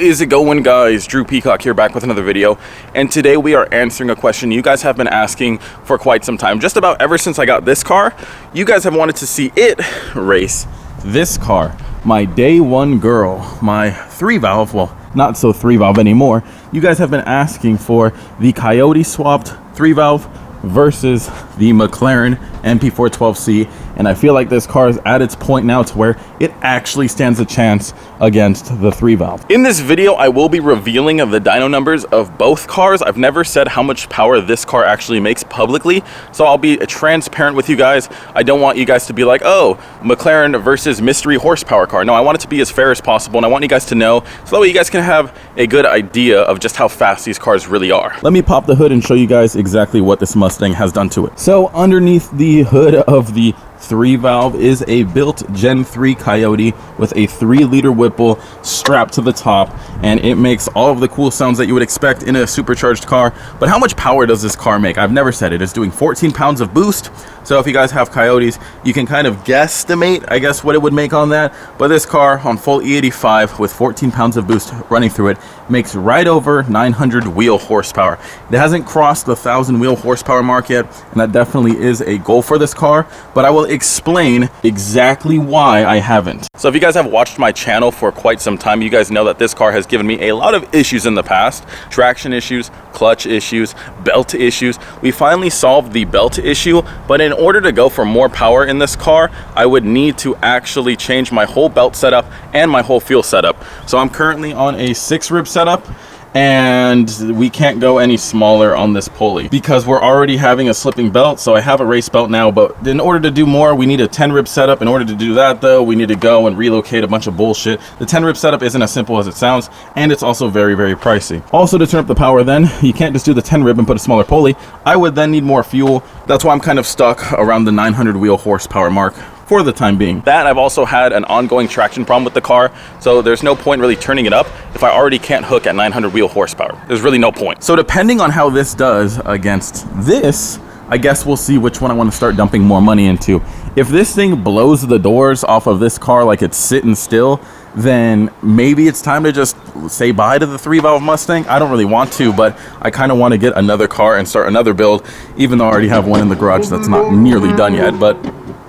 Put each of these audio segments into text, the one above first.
is it going, guys? Drew Peacock here, back with another video, and today we are answering a question you guys have been asking for quite some time. Just about ever since I got this car, you guys have wanted to see it race this car, my day one girl, my 3-valve, well, not so 3-valve anymore. You guys have been asking for the Coyote swapped 3-valve versus the McLaren MP412C, and I feel like this car is at its point now to where it actually stands a chance against the 3-valve. In this video, I will be revealing the dyno numbers of both cars. I've never said how much power this car actually makes publicly, so I'll be transparent with you guys. I don't want you guys to be like, oh, McLaren versus mystery horsepower car. No, I want it to be as fair as possible, and I want you guys to know so that way you guys can have a good idea of just how fast these cars really are. Let me pop the hood and show you guys exactly what this Mustang has done to it. So underneath the hood of the 3-valve is a built Gen 3 Coyote with a 3-liter Whipple strapped to the top, and it makes all of the cool sounds that you would expect in a supercharged car. But how much power does this car make? I've never said it. It's doing 14 pounds of boost. So if you guys have Coyotes, you can kind of guesstimate, I guess, what it would make on that. But this car on full E85 with 14 pounds of boost running through it makes right over 900 wheel horsepower. It hasn't crossed the 1,000 wheel horsepower mark yet, and that definitely is a goal for this car, but I will explain exactly why I haven't. So if you guys have watched my channel for quite some time, you guys know that this car has given me a lot of issues in the past. Traction issues, clutch issues, belt issues. We finally solved the belt issue, but in order to go for more power in this car, I would need to actually change my whole belt setup and my whole fuel setup. So I'm currently on a 6-rib setup, and we can't go any smaller on this pulley because we're already having a slipping belt. So I have a race belt now, but in order to do more, we need a 10-rib setup. In order to do that, though, we need to go and relocate a bunch of bullshit. The 10-rib setup isn't as simple as it sounds, and it's also very, very pricey. Also, to turn up the power, then you can't just do the 10-rib and put a smaller pulley. I would then need more fuel. That's why I'm kind of stuck around the 900 wheel horsepower mark for the time being. That, I've also had an ongoing traction problem with the car, so there's no point really turning it up if I already can't hook at 900 wheel horsepower. There's really no point. So depending on how this does against this, I guess we'll see which one I want to start dumping more money into. If this thing blows the doors off of this car like it's sitting still, then maybe it's time to just say bye to the 3-valve Mustang. I don't really want to, but I kind of want to get another car and start another build, even though I already have one in the garage that's not nearly done yet. But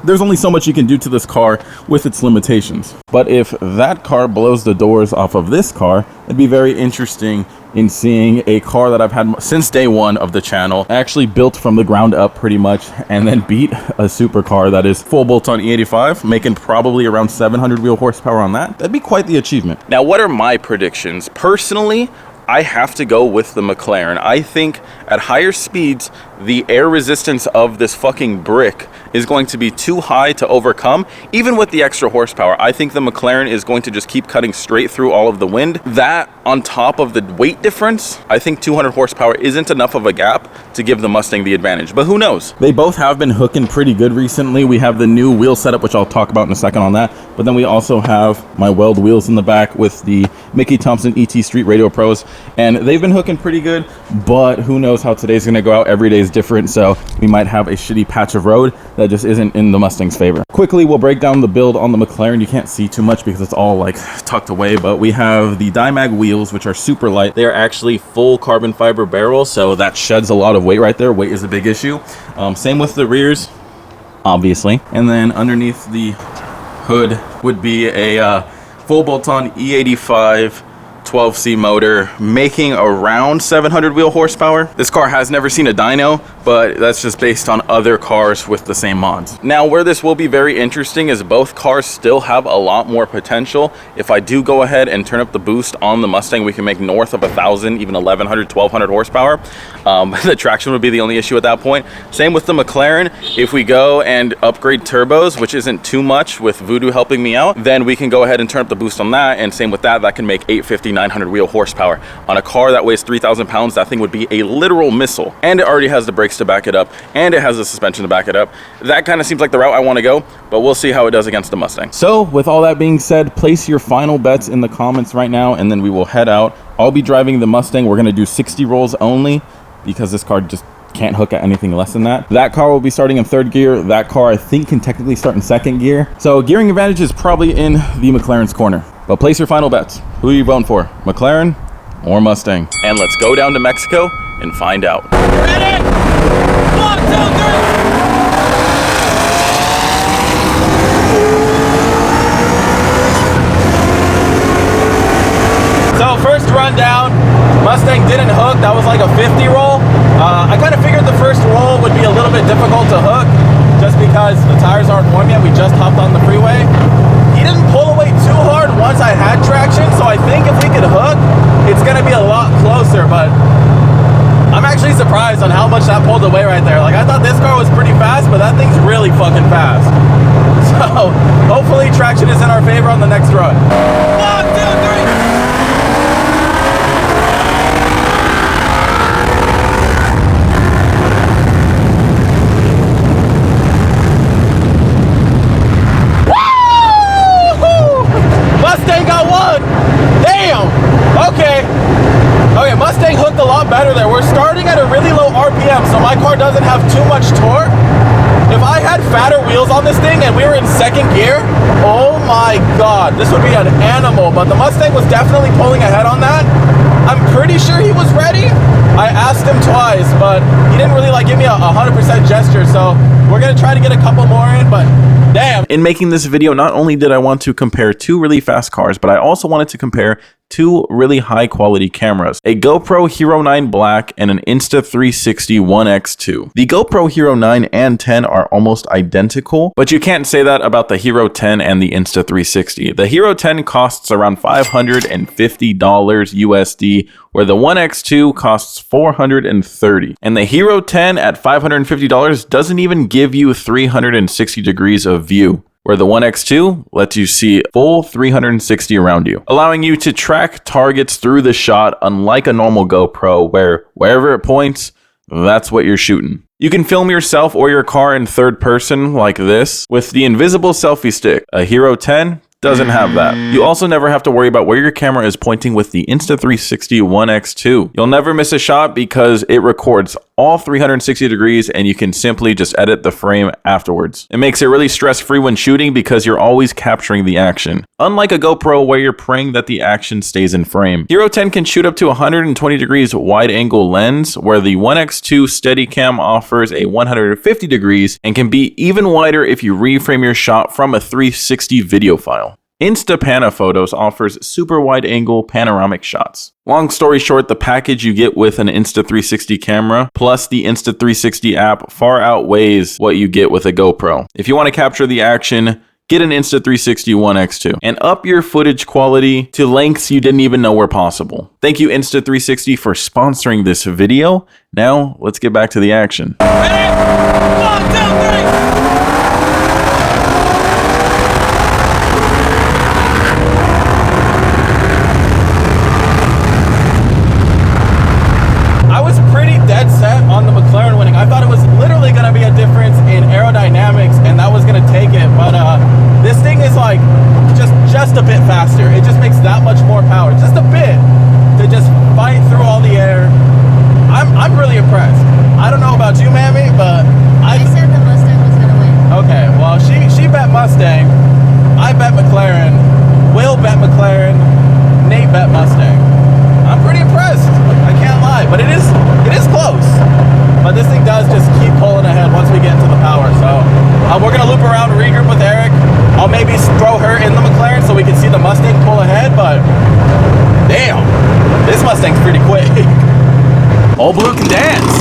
there's only so much you can do to this car with its limitations. But if that car blows the doors off of this car, it'd be very interesting in seeing a car that I've had since day one of the channel, actually built from the ground up pretty much, and then beat a supercar that is full bolt-on E85, making probably around 700 wheel horsepower on that. That'd be quite the achievement. Now, what are my predictions? Personally, I have to go with the McLaren. I think at higher speeds, the air resistance of this fucking brick is going to be too high to overcome, even with the extra horsepower. I think the McLaren is going to just keep cutting straight through all of the wind. That, on top of the weight difference, I think 200 horsepower isn't enough of a gap to give the Mustang the advantage, but who knows? They both have been hooking pretty good recently. We have the new wheel setup, which I'll talk about in a second on that, but then we also have my weld wheels in the back with the Mickey Thompson ET Street Radio Pros, and they've been hooking pretty good, but who knows how today's gonna go out. Every day is different, so we might have a shitty patch of road that just isn't in the Mustang's favor. Quickly, we'll break down the build on the McLaren. You can't see too much because it's all like tucked away, but we have the Dimag wheels, which are super light. They are actually full carbon fiber barrels, so that sheds a lot of weight right there. Weight is a big issue. Same with the rears, obviously. And then underneath the hood would be a full bolt-on E85 12C motor, making around 700 wheel horsepower. This car has never seen a dyno, but that's just based on other cars with the same mods. Now, where this will be very interesting is both cars still have a lot more potential. If I do go ahead and turn up the boost on the Mustang, we can make north of 1,000, even 1,100, 1,200 horsepower. The traction would be the only issue at that point. Same with the McLaren. If we go and upgrade turbos, which isn't too much with Voodoo helping me out, then we can go ahead and turn up the boost on that. And same with that, that can make 850, 900 wheel horsepower. On a car that weighs 3,000 pounds, that thing would be a literal missile. And it already has the brakes to back it up, and it has the suspension to back it up. That kind of seems like the route I want to go, but we'll see how it does against the Mustang. So with all that being said, place your final bets in the comments right now, and then we will head out. I'll be driving the Mustang. We're going to do 60 rolls only because this car just can't hook at anything less than that. That car will be starting in 3rd gear. That car, I think, can technically start in 2nd gear. So gearing advantage is probably in the McLaren's corner. But place your final bets. Who are you voting for? McLaren or Mustang? And let's go down to Mexico and find out. Ready? 1, 2, 3. So first run down, Mustang didn't hook. That was like a 50 roll. I kind of figured the first roll would be a little bit difficult to hook just because the tires aren't warm yet. We just hopped on the freeway. He didn't pull away too hard once I had traction, so I think if we could hook, it's gonna be a lot closer, but I'm actually surprised on how much that pulled away right there. Like, I thought this car was pretty fast, but that thing's really fucking fast. So hopefully traction is in our favor on the next run. 1, 2, 3. Mustang hooked a lot better there. We're starting at a really low RPM, so my car doesn't have too much torque. If I had fatter wheels on this thing and we were in second gear, oh my God, this would be an animal. But the Mustang was definitely pulling ahead on that. I'm pretty sure he was ready. I asked him twice, but he didn't really give me a 100% gesture. So we're gonna try to get a couple more in, but damn. In making this video, not only did I want to compare two really fast cars, but I also wanted to compare two really high quality cameras, a GoPro Hero 9 Black and an Insta360 One X2. The GoPro Hero 9 and 10 are almost identical, but you can't say that about the Hero 10 and the Insta360. The Hero 10 costs around $550 USD, where the One X2 costs $430. And the Hero 10 at $550 doesn't even give you 360 degrees of view, where the One X2 lets you see full 360 around you, allowing you to track targets through the shot, unlike a normal GoPro, where wherever it points, that's what you're shooting. You can film yourself or your car in third person like this with the invisible selfie stick. A Hero 10 doesn't have that. You also never have to worry about where your camera is pointing with the Insta360 One X2. You'll never miss a shot because it records all 360 degrees and you can simply just edit the frame afterwards. It makes it really stress-free when shooting because you're always capturing the action, unlike a GoPro where you're praying that the action stays in frame. Hero 10 can shoot up to 120 degrees wide angle lens, where the One X2 Steadicam offers a 150 degrees and can be even wider if you reframe your shot from a 360 video file. Instapanaphotos offers super wide angle panoramic shots. Long story short, the package you get with an Insta360 camera plus the Insta360 app far outweighs what you get with a GoPro. If you want to capture the action, get an Insta360 One X2 and up your footage quality to lengths you didn't even know were possible. Thank you, Insta360, for sponsoring this video. Now, let's get back to the action. Ready? 1, 2, 3. Dead set on the McLaren winning. I thought it was literally going to be a difference in aerodynamics and that was going to take it, but this thing is like just a bit faster. It just makes that much more power, just a bit, to just fight through all the air. I'm really impressed. I don't know about you, Mammy, but I said the Mustang was going to win. Okay, well, she bet Mustang, I bet McLaren, Will bet McLaren, Nate bet Mustang. I'm pretty impressed, I can't lie, but it is close. But this thing does just keep pulling ahead once we get into the power. So we're gonna loop around, regroup with Eric. I'll maybe throw her in the McLaren so we can see the Mustang pull ahead, but damn, this Mustang's pretty quick. Old Blue can dance.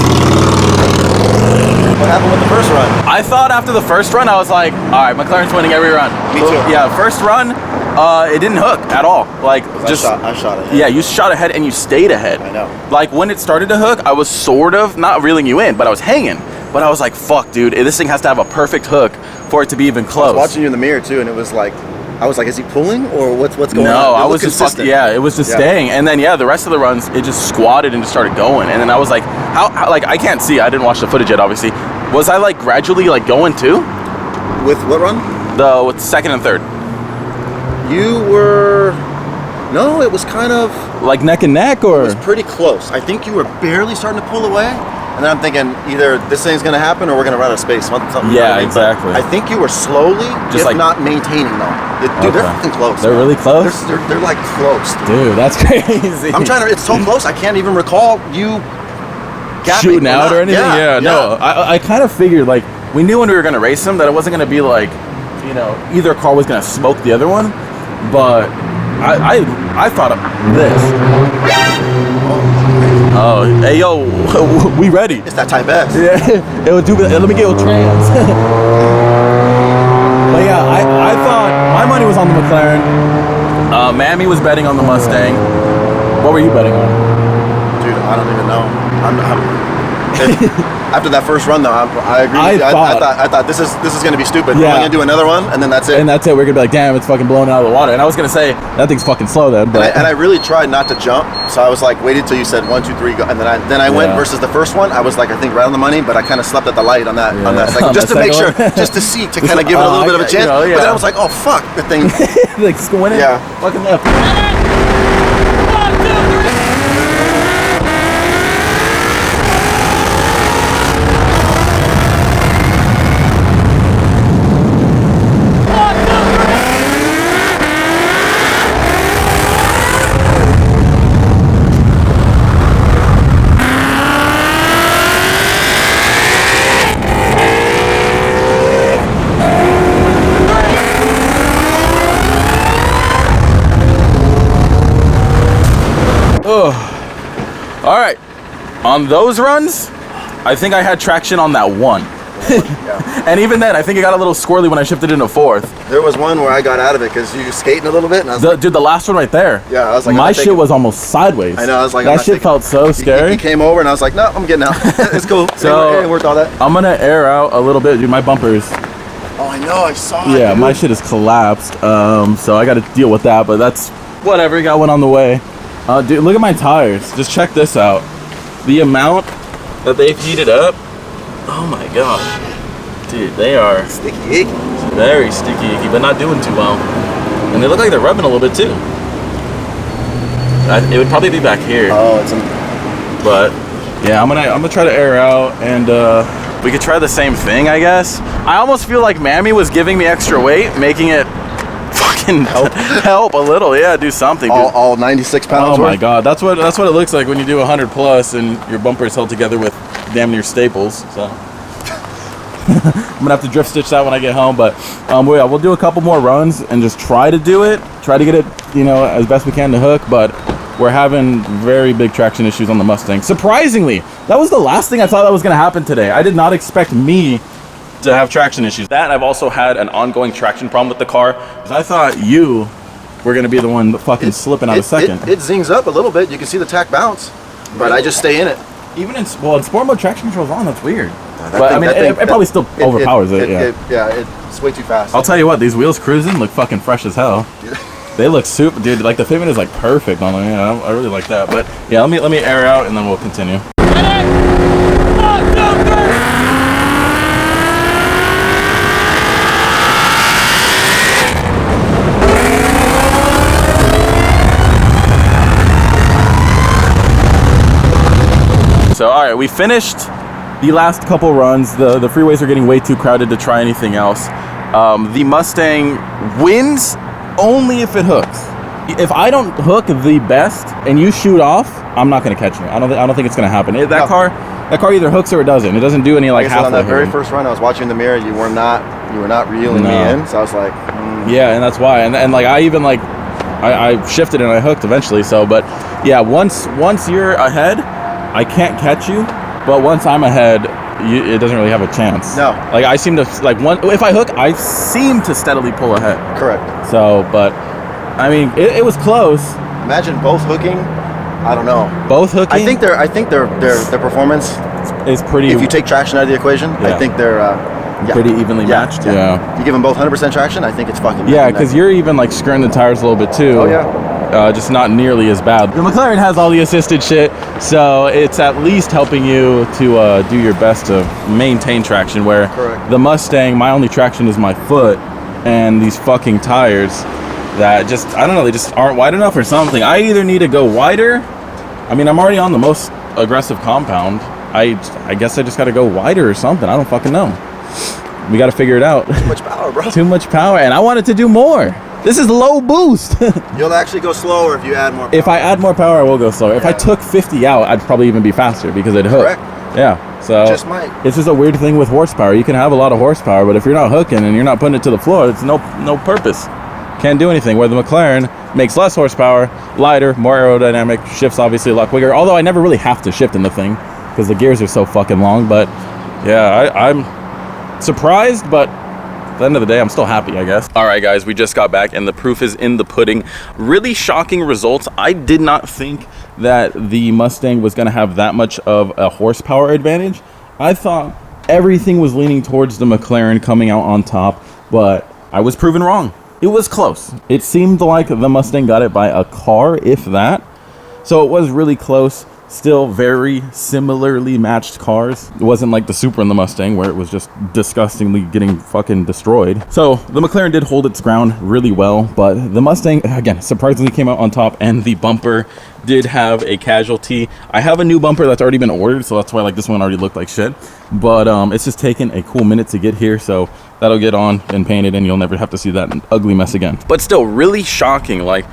What happened with the first run? I thought after the first run, I was like, all right, McLaren's winning every run. Me too. Yeah, first run, it didn't hook at all. Like, just I shot ahead. Yeah, you shot ahead and you stayed ahead. I know. Like, when it started to hook, I was sort of not reeling you in, but I was hanging. But I was like, fuck, dude, this thing has to have a perfect hook for it to be even close. I was watching you in the mirror too, and it was like, I was like, is he pulling or what's going on? No, I was just fucking, yeah, it was just staying. And then, yeah, the rest of the runs, it just squatted and just started going. And then I was like, how like, I can't see. I didn't watch the footage yet, obviously. Was I like gradually like going too? With what run? With second and third. You were, no, it was kind of like neck and neck, or? It was pretty close. I think you were barely starting to pull away. And then I'm thinking either this thing's gonna happen or we're gonna run out of space. Something, you know what I mean? exactly. But I think you were slowly, Just if like- not maintaining though. Dude, they're fucking close. They're man. really close? They're like close. Dude, that's crazy. I'm trying to. It's so close. I can't even recall you gapping shooting out not. or anything. Yeah, No, I kind of figured like we knew when we were gonna race them that it wasn't gonna be like, you know, either car was gonna smoke the other one, but I thought of this. Oh, hey yo, we ready? It's that type S. Yeah, it would do. Let me get with trans. But yeah, I thought my money was on the McLaren. Mammy was betting on the Mustang. What were you betting on? Dude, I don't even know. After that first run, though, I agree. I thought this is gonna be stupid. Yeah. We're gonna do another one, and then that's it. And that's it. We're gonna be like, damn, it's fucking blowing out of the water. And I was gonna say that thing's fucking slow then, but And I really tried not to jump, so I was like, waited till you said 1, 2, 3, go, and then I went versus the first one. I was like, I think right on the money, but I kind of slept at the light on that second, On just the to make sure, second one? just to see, to kind of give it a little bit of a chance. You know, But then I was like, oh fuck, the thing. like squinting. Yeah. Fucking left. 1, 2, 3. All right, on those runs, I think I had traction on that one. And even then, I think it got a little squirrely when I shifted into fourth. There was one where I got out of it because you were skating a little bit, and I was like, Dude, the last one right there. Yeah, I was like, my I'm shit thinking- was almost sideways. I know, I was like, I'm that not shit thinking- felt so scary. He came over, and I was like, no, I'm getting out. It's cool. So- it worked all that. I'm gonna air out a little bit, dude. My bumpers. Oh, I know, I saw. Yeah, dude. my shit is collapsed. So I got to deal with that, but that's whatever. Got one on the way. Dude, look at my tires. Just check this out. The amount that they've heated up. Oh my god, dude, they are Sticky icky. very sticky icky, but not doing too well. And they look like they're rubbing a little bit too. It would probably be back here, Oh, it's but yeah, I'm gonna try to air out, and we could try the same thing, I guess. I almost feel like Mammy was giving me extra weight, making it fucking help a little. Yeah, do something. Dude. all 96 pounds Oh my worth. god, that's what it looks like when you do 100 plus and your bumper is held together with damn near staples. So I'm gonna have to drift stitch that when I get home. But we'll do a couple more runs and just try to do it. Try to get it, you know, as best we can to hook. But we're having very big traction issues on the Mustang. Surprisingly, that was the last thing I thought that was gonna happen today. I did not expect me to have traction issues. That, and I've also had an ongoing traction problem with the car, because I thought you were gonna be the one fucking slipping out of second. It zings up a little bit. You can see the tack bounce, but I just stay in it. Even in sport mode, traction control's on. That's weird. But I mean, it probably still overpowers it. It's way too fast. I'll tell you what, these wheels cruising look fucking fresh as hell. They look super, dude. Like the fitment is like perfect on them. Yeah, I really like that. But yeah, let me air out and then we'll continue. 1, 2, 3. So all right, we finished the last couple runs. The freeways are getting way too crowded to try anything else. The Mustang wins only if it hooks. If I don't hook the best and you shoot off, I'm not gonna catch you. I don't think it's gonna happen. That car either hooks or it doesn't. It doesn't do any like Like I said, halfway. on that very hooking. first run, I was watching in the mirror. You were not reeling me No. in. So I was like, Yeah, and that's why. And like I even like I shifted and I hooked eventually. So, but yeah, once you're ahead, I can't catch you. But once I'm ahead, it doesn't really have a chance. No. Like I seem to if I hook, I seem to steadily pull ahead. correct. So, but I mean, it was close. Imagine both hooking. I don't know. Both hooking. I think their performance. is pretty. If you take traction out of the equation, Yeah. I think they're pretty evenly matched. Yeah. You give them both 100% traction, I think it's fucking. Yeah, because you're even like skirting the tires a little bit too. Oh yeah. Just not nearly as bad. The McLaren has all the assisted shit, so it's at least helping you to do your best to maintain traction, where Correct. the Mustang, my only traction is my foot and these fucking tires that just, I don't know, they just aren't wide enough or something. I either need to go wider. I mean, I'm already on the most aggressive compound, I guess I just got to go wider or something. I don't fucking know. We got to figure it out. Too much power, bro. Too much power, and I wanted to do more. This is low boost. You'll actually go slower if you add more power. If I add more power, I will go slower. If I took 50 out, I'd probably even be faster because it'd hook. Correct. Yeah, so Just might. it's just a weird thing with horsepower. You can have a lot of horsepower, but if you're not hooking and you're not putting it to the floor, it's no purpose. Can't do anything. Where the McLaren makes less horsepower, lighter, more aerodynamic, shifts obviously a lot quicker. Although I never really have to shift in the thing because the gears are so fucking long. But yeah, I'm surprised, but at the end of the day, I'm still happy, I guess. All right, guys, we just got back and the proof is in the pudding. Really shocking results. I did not think that the Mustang was gonna have that much of a horsepower advantage. I thought everything was leaning towards the McLaren coming out on top, but I was proven wrong. It was close. It seemed like the Mustang got it by a car, if that. So it was really close. Still very similarly matched cars. It wasn't like the Supra and the Mustang where it was just disgustingly getting fucking destroyed. So the McLaren did hold its ground really well, but the Mustang, again, surprisingly came out on top, and the bumper did have a casualty. I have a new bumper that's already been ordered, so that's why like this one already looked like shit. But it's just taken a cool minute to get here, so that'll get on and painted and you'll never have to see that ugly mess again. But still really shocking. Like,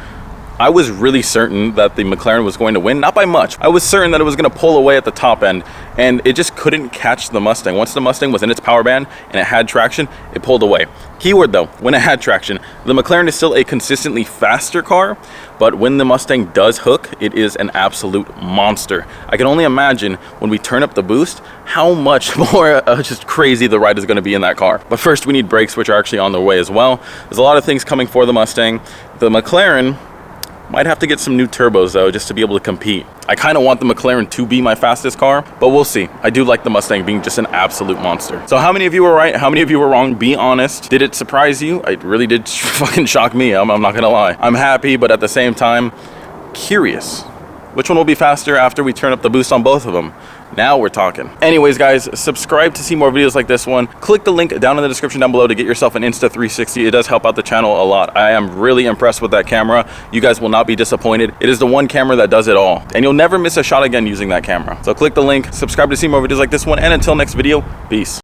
I was really certain that the McLaren was going to win, not by much. I was certain that it was going to pull away at the top end, and it just couldn't catch the Mustang. Once the Mustang was in its power band and it had traction, it pulled away. Keyword though, when it had traction, the McLaren is still a consistently faster car, but when the Mustang does hook, it is an absolute monster. I can only imagine when we turn up the boost, how much more just crazy the ride is going to be in that car. But first we need brakes, which are actually on their way as well. There's a lot of things coming for the Mustang. The McLaren might have to get some new turbos though, just to be able to compete. I kind of want the McLaren to be my fastest car, but we'll see. I do like the Mustang being just an absolute monster. So how many of you were right? How many of you were wrong? Be honest. Did it surprise you? It really did fucking shock me. I'm not gonna lie. I'm happy, but at the same time, curious. Which one will be faster after we turn up the boost on both of them? Now we're talking. Anyways, guys, subscribe to see more videos like this one. Click the link down in the description down below to get yourself an Insta360. It does help out the channel a lot. I am really impressed with that camera. You guys will not be disappointed. It is the one camera that does it all, and you'll never miss a shot again using that camera. So click the link, subscribe to see more videos like this one, and until next video, peace.